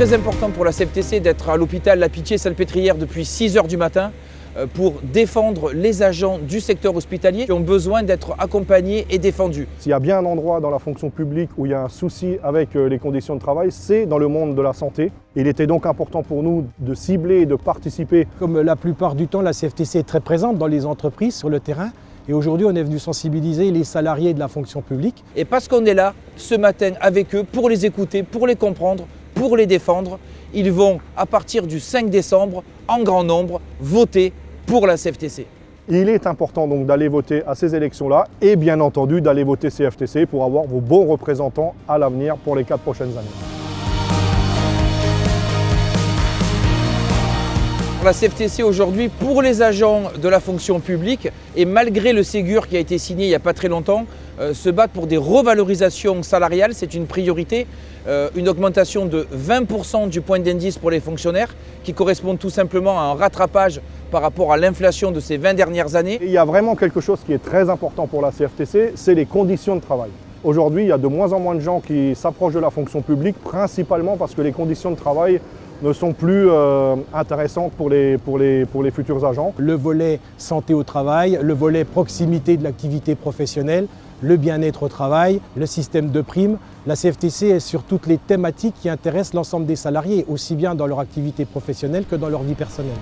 très important pour la CFTC d'être à l'hôpital La Pitié-Salpêtrière depuis 6 h du matin pour défendre les agents du secteur hospitalier qui ont besoin d'être accompagnés et défendus. S'il y a bien un endroit dans la fonction publique où il y a un souci avec les conditions de travail, c'est dans le monde de la santé. Il était donc important pour nous de cibler et de participer. Comme la plupart du temps, la CFTC est très présente dans les entreprises, sur le terrain. Et aujourd'hui, on est venu sensibiliser les salariés de la fonction publique. Et parce qu'on est là ce matin avec eux pour les écouter, pour les comprendre, pour les défendre, ils vont, à partir du 5 décembre, en grand nombre, voter pour la CFTC. Il est important donc d'aller voter à ces élections-là et bien entendu d'aller voter CFTC pour avoir vos bons représentants à l'avenir pour les 4 prochaines années. La CFTC aujourd'hui, pour les agents de la fonction publique, et malgré le Ségur qui a été signé il n'y a pas très longtemps, se battent pour des revalorisations salariales, c'est une priorité. Une augmentation de 20% du point d'indice pour les fonctionnaires, qui correspond tout simplement à un rattrapage par rapport à l'inflation de ces 20 dernières années. Et il y a vraiment quelque chose qui est très important pour la CFTC, c'est les conditions de travail. Aujourd'hui, il y a de moins en moins de gens qui s'approchent de la fonction publique, principalement parce que les conditions de travail ne sont plus intéressantes pour les futurs agents. Le volet santé au travail, le volet proximité de l'activité professionnelle, le bien-être au travail, le système de primes. La CFTC est sur toutes les thématiques qui intéressent l'ensemble des salariés, aussi bien dans leur activité professionnelle que dans leur vie personnelle.